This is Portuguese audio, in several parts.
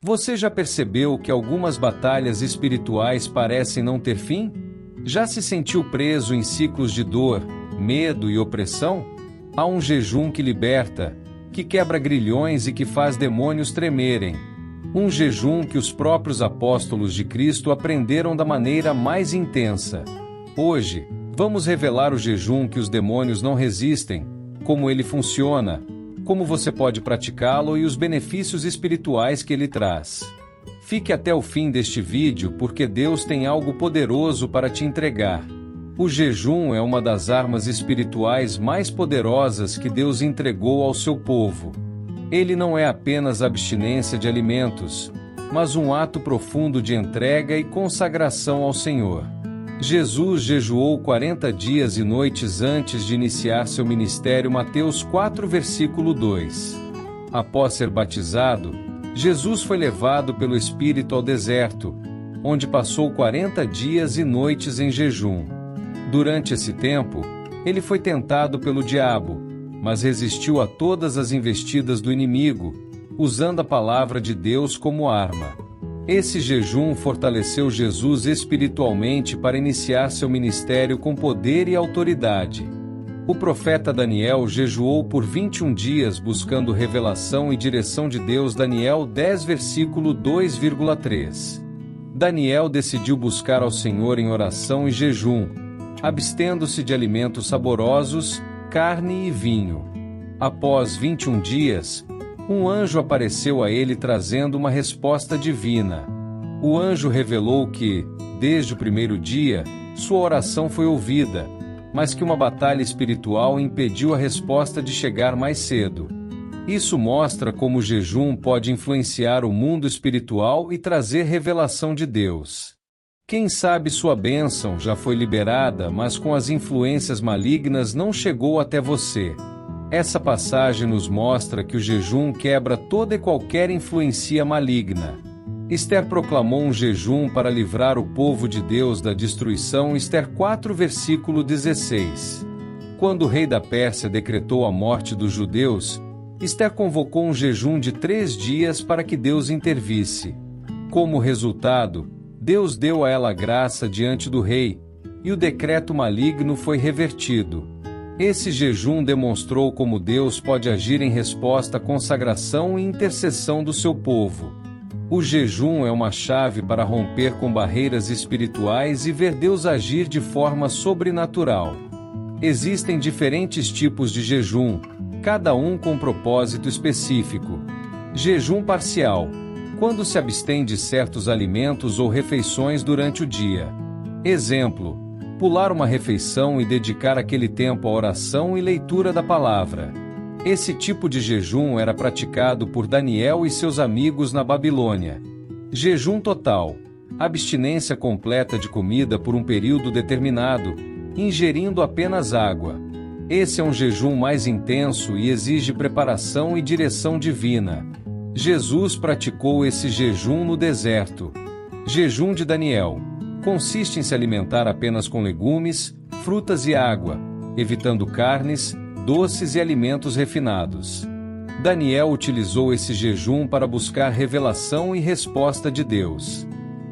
Você já percebeu que algumas batalhas espirituais parecem não ter fim? Já se sentiu preso em ciclos de dor, medo e opressão? Há um jejum que liberta, que quebra grilhões e que faz demônios tremerem. Um jejum que os próprios apóstolos de Cristo aprenderam da maneira mais intensa. Hoje, vamos revelar o jejum que os demônios não resistem, como ele funciona, como você pode praticá-lo e os benefícios espirituais que ele traz. Fique até o fim deste vídeo porque Deus tem algo poderoso para te entregar. O jejum é uma das armas espirituais mais poderosas que Deus entregou ao seu povo. Ele não é apenas abstinência de alimentos, mas um ato profundo de entrega e consagração ao Senhor. Jesus jejuou 40 dias e noites antes de iniciar seu ministério. Mateus 4, versículo 2. Após ser batizado, Jesus foi levado pelo Espírito ao deserto, onde passou 40 dias e noites em jejum. Durante esse tempo, ele foi tentado pelo diabo, mas resistiu a todas as investidas do inimigo, usando a palavra de Deus como arma. Esse jejum fortaleceu Jesus espiritualmente para iniciar seu ministério com poder e autoridade. O profeta Daniel jejuou por 21 dias buscando revelação e direção de Deus. Daniel 10, versículo 2,3. Daniel decidiu buscar ao Senhor em oração e jejum, abstendo-se de alimentos saborosos, carne e vinho. Após 21 dias, um anjo apareceu a ele trazendo uma resposta divina. O anjo revelou que, desde o primeiro dia, sua oração foi ouvida, mas que uma batalha espiritual impediu a resposta de chegar mais cedo. Isso mostra como o jejum pode influenciar o mundo espiritual e trazer revelação de Deus. Quem sabe sua bênção já foi liberada, mas com as influências malignas não chegou até você. Essa passagem nos mostra que o jejum quebra toda e qualquer influência maligna. Esther proclamou um jejum para livrar o povo de Deus da destruição. Esther 4, versículo 16. Quando o rei da Pérsia decretou a morte dos judeus, Esther convocou um jejum de 3 dias para que Deus intervisse. Como resultado, Deus deu a ela graça diante do rei, e o decreto maligno foi revertido. Esse jejum demonstrou como Deus pode agir em resposta à consagração e intercessão do seu povo. O jejum é uma chave para romper com barreiras espirituais e ver Deus agir de forma sobrenatural. Existem diferentes tipos de jejum, cada um com um propósito específico. Jejum parcial, quando se abstém de certos alimentos ou refeições durante o dia. Exemplo: pular uma refeição e dedicar aquele tempo à oração e leitura da palavra. Esse tipo de jejum era praticado por Daniel e seus amigos na Babilônia. Jejum total, abstinência completa de comida por um período determinado, ingerindo apenas água. Esse é um jejum mais intenso e exige preparação e direção divina. Jesus praticou esse jejum no deserto. Jejum de Daniel consiste em se alimentar apenas com legumes, frutas e água, evitando carnes, doces e alimentos refinados. Daniel utilizou esse jejum para buscar revelação e resposta de Deus.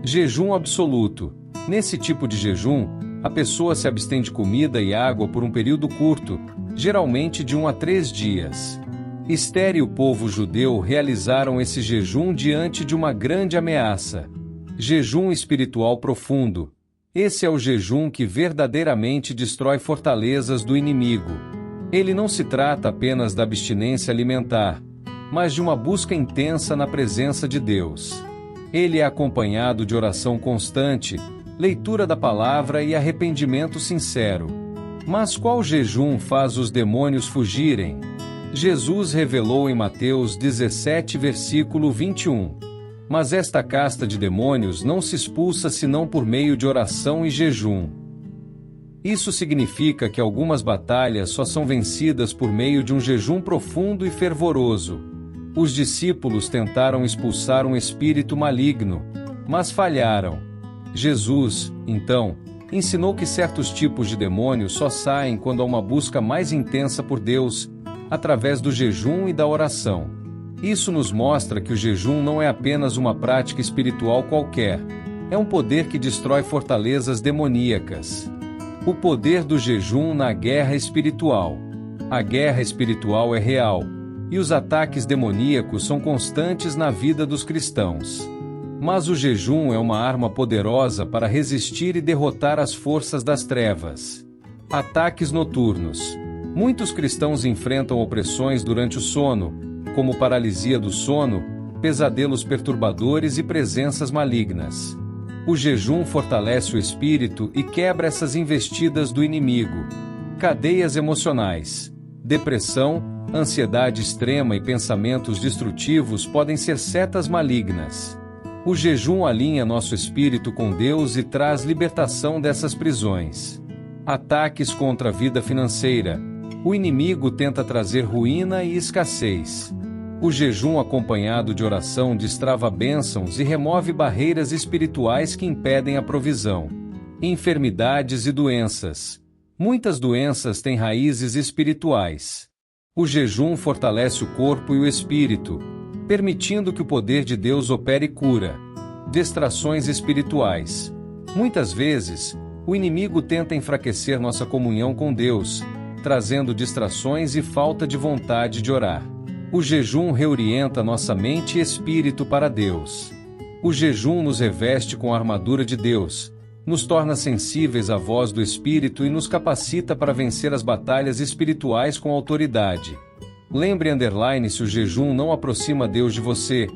Jejum absoluto. Nesse tipo de jejum, a pessoa se abstém de comida e água por um período curto, geralmente de 1 a 3 dias. Esther e o povo judeu realizaram esse jejum diante de uma grande ameaça. Jejum espiritual profundo. Esse é o jejum que verdadeiramente destrói fortalezas do inimigo. Ele não se trata apenas da abstinência alimentar, mas de uma busca intensa na presença de Deus. Ele é acompanhado de oração constante, leitura da palavra e arrependimento sincero. Mas qual jejum faz os demônios fugirem? Jesus revelou em Mateus 17, versículo 21. Mas esta casta de demônios não se expulsa senão por meio de oração e jejum. Isso significa que algumas batalhas só são vencidas por meio de um jejum profundo e fervoroso. Os discípulos tentaram expulsar um espírito maligno, mas falharam. Jesus, então, ensinou que certos tipos de demônios só saem quando há uma busca mais intensa por Deus, através do jejum e da oração. Isso nos mostra que o jejum não é apenas uma prática espiritual qualquer. É um poder que destrói fortalezas demoníacas. O poder do jejum na guerra espiritual. A guerra espiritual é real, e os ataques demoníacos são constantes na vida dos cristãos. Mas o jejum é uma arma poderosa para resistir e derrotar as forças das trevas. Ataques noturnos. Muitos cristãos enfrentam opressões durante o sono, como paralisia do sono, pesadelos perturbadores e presenças malignas. O jejum fortalece o espírito e quebra essas investidas do inimigo. Cadeias emocionais. Depressão, ansiedade extrema e pensamentos destrutivos podem ser setas malignas. O jejum alinha nosso espírito com Deus e traz libertação dessas prisões. Ataques contra a vida financeira. O inimigo tenta trazer ruína e escassez. O jejum acompanhado de oração destrava bênçãos e remove barreiras espirituais que impedem a provisão. Enfermidades e doenças. Muitas doenças têm raízes espirituais. O jejum fortalece o corpo e o espírito, permitindo que o poder de Deus opere cura. Distrações espirituais. Muitas vezes, o inimigo tenta enfraquecer nossa comunhão com Deus, trazendo distrações e falta de vontade de orar. O jejum reorienta nossa mente e espírito para Deus. O jejum nos reveste com a armadura de Deus, nos torna sensíveis à voz do Espírito e nos capacita para vencer as batalhas espirituais com autoridade. Lembre se o jejum não aproxima Deus de você,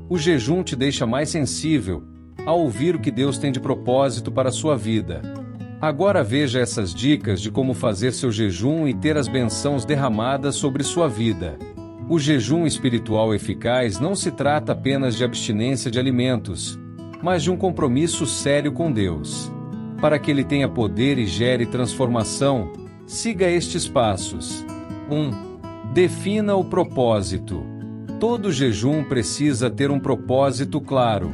o jejum te deixa mais sensível a ouvir o que Deus tem de propósito para a sua vida. Agora veja essas dicas de como fazer seu jejum e ter as bênçãos derramadas sobre sua vida. O jejum espiritual eficaz não se trata apenas de abstinência de alimentos, mas de um compromisso sério com Deus. Para que ele tenha poder e gere transformação, siga estes passos. 1. Defina o propósito. Todo jejum precisa ter um propósito claro.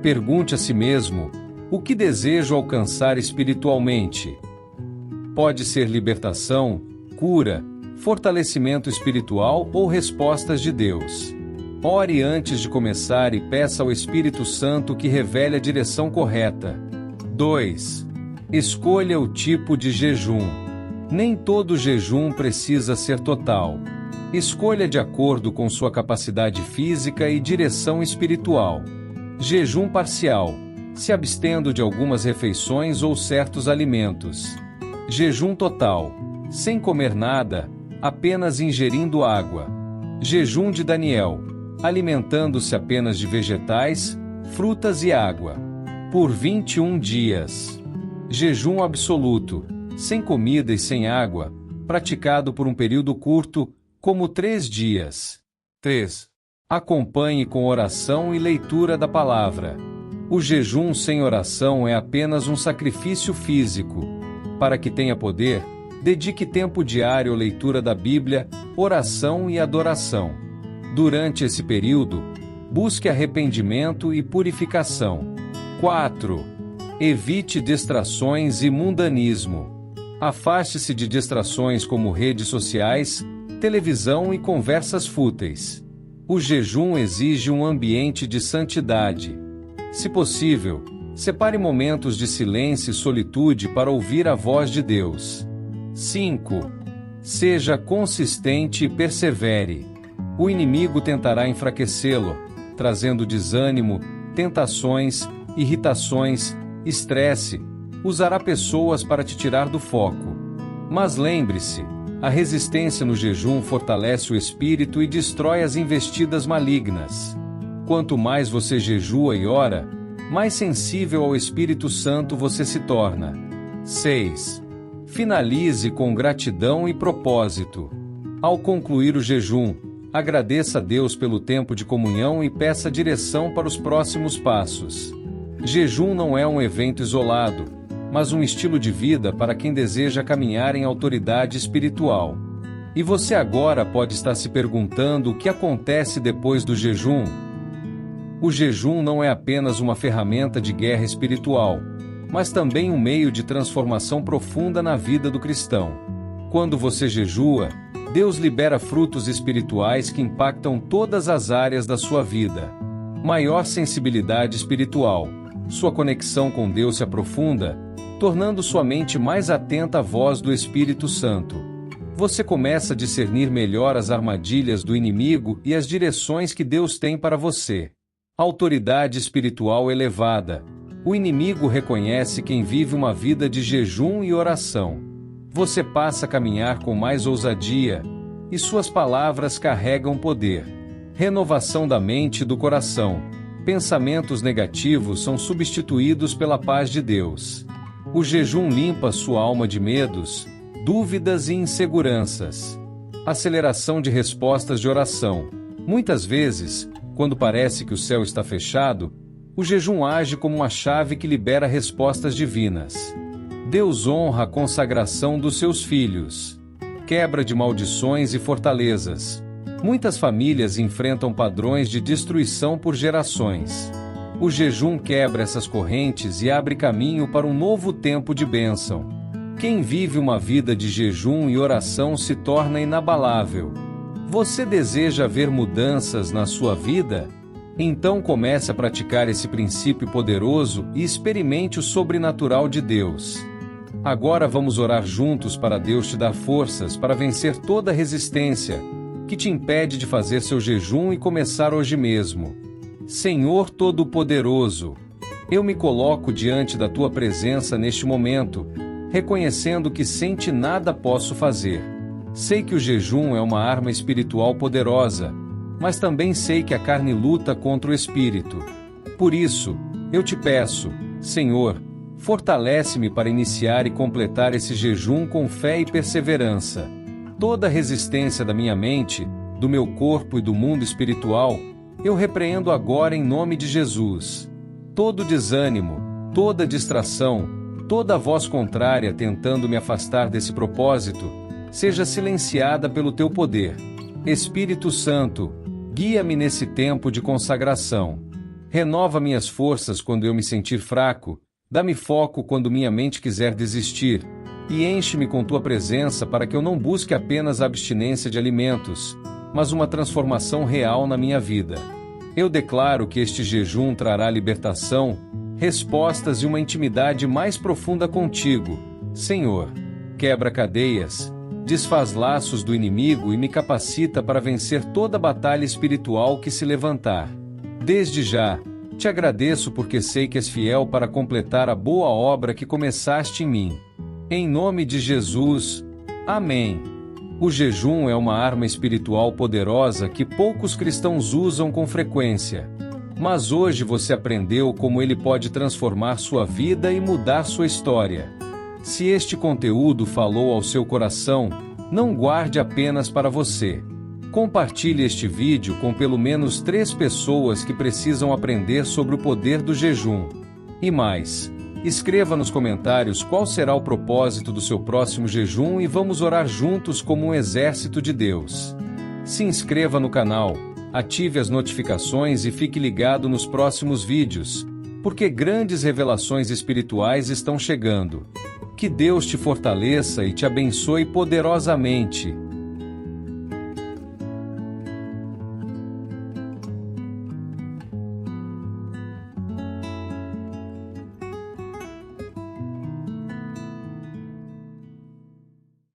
Pergunte a si mesmo: o que desejo alcançar espiritualmente? Pode ser libertação, cura, fortalecimento espiritual ou respostas de Deus. Ore antes de começar e peça ao Espírito Santo que revele a direção correta. 2. Escolha o tipo de jejum. Nem todo jejum precisa ser total. Escolha de acordo com sua capacidade física e direção espiritual. Jejum parcial, se abstendo de algumas refeições ou certos alimentos. Jejum total, sem comer nada, apenas ingerindo água. Jejum de Daniel, alimentando-se apenas de vegetais, frutas e água. Por 21 dias. Jejum absoluto, sem comida e sem água, praticado por um período curto, como 3 dias. 3. Acompanhe com oração e leitura da palavra. O jejum sem oração é apenas um sacrifício físico. Para que tenha poder, dedique tempo diário à leitura da Bíblia, oração e adoração. Durante esse período, busque arrependimento e purificação. 4. Evite distrações e mundanismo. Afaste-se de distrações como redes sociais, televisão e conversas fúteis. O jejum exige um ambiente de santidade. Se possível, separe momentos de silêncio e solitude para ouvir a voz de Deus. 5. Seja consistente e persevere. O inimigo tentará enfraquecê-lo, trazendo desânimo, tentações, irritações, estresse, usará pessoas para te tirar do foco. Mas lembre-se, a resistência no jejum fortalece o espírito e destrói as investidas malignas. Quanto mais você jejua e ora, mais sensível ao Espírito Santo você se torna. 6. Finalize com gratidão e propósito. Ao concluir o jejum, agradeça a Deus pelo tempo de comunhão e peça direção para os próximos passos. Jejum não é um evento isolado, mas um estilo de vida para quem deseja caminhar em autoridade espiritual. E você agora pode estar se perguntando o que acontece depois do jejum? O jejum não é apenas uma ferramenta de guerra espiritual, mas também um meio de transformação profunda na vida do cristão. Quando você jejua, Deus libera frutos espirituais que impactam todas as áreas da sua vida. Maior sensibilidade espiritual. Sua conexão com Deus se aprofunda, tornando sua mente mais atenta à voz do Espírito Santo. Você começa a discernir melhor as armadilhas do inimigo e as direções que Deus tem para você. Autoridade espiritual elevada. O inimigo reconhece quem vive uma vida de jejum e oração. Você passa a caminhar com mais ousadia, e suas palavras carregam poder. Renovação da mente e do coração. Pensamentos negativos são substituídos pela paz de Deus. O jejum limpa sua alma de medos, dúvidas e inseguranças. Aceleração de respostas de oração. Muitas vezes, quando parece que o céu está fechado, o jejum age como uma chave que libera respostas divinas. Deus honra a consagração dos seus filhos. Quebra de maldições e fortalezas. Muitas famílias enfrentam padrões de destruição por gerações. O jejum quebra essas correntes e abre caminho para um novo tempo de bênção. Quem vive uma vida de jejum e oração se torna inabalável. Você deseja ver mudanças na sua vida? Então comece a praticar esse princípio poderoso e experimente o sobrenatural de Deus. Agora vamos orar juntos para Deus te dar forças para vencer toda resistência que te impede de fazer seu jejum e começar hoje mesmo. Senhor Todo-Poderoso, eu me coloco diante da Tua presença neste momento, reconhecendo que sem Ti nada posso fazer. Sei que o jejum é uma arma espiritual poderosa, mas também sei que a carne luta contra o espírito. Por isso, eu te peço, Senhor, fortalece-me para iniciar e completar esse jejum com fé e perseverança. Toda a resistência da minha mente, do meu corpo e do mundo espiritual, eu repreendo agora em nome de Jesus. Todo desânimo, toda distração, toda voz contrária tentando me afastar desse propósito, seja silenciada pelo Teu poder. Espírito Santo, guia-me nesse tempo de consagração. Renova minhas forças quando eu me sentir fraco, dá-me foco quando minha mente quiser desistir, e enche-me com Tua presença para que eu não busque apenas a abstinência de alimentos, mas uma transformação real na minha vida. Eu declaro que este jejum trará libertação, respostas e uma intimidade mais profunda contigo, Senhor. Quebra cadeias, desfaz laços do inimigo e me capacita para vencer toda batalha espiritual que se levantar. Desde já, te agradeço porque sei que és fiel para completar a boa obra que começaste em mim. Em nome de Jesus, amém. O jejum é uma arma espiritual poderosa que poucos cristãos usam com frequência. Mas hoje você aprendeu como ele pode transformar sua vida e mudar sua história. Se este conteúdo falou ao seu coração, não guarde apenas para você. Compartilhe este vídeo com pelo menos 3 pessoas que precisam aprender sobre o poder do jejum. E mais, escreva nos comentários qual será o propósito do seu próximo jejum e vamos orar juntos como um exército de Deus. Se inscreva no canal, ative as notificações e fique ligado nos próximos vídeos, porque grandes revelações espirituais estão chegando. Que Deus te fortaleça e te abençoe poderosamente.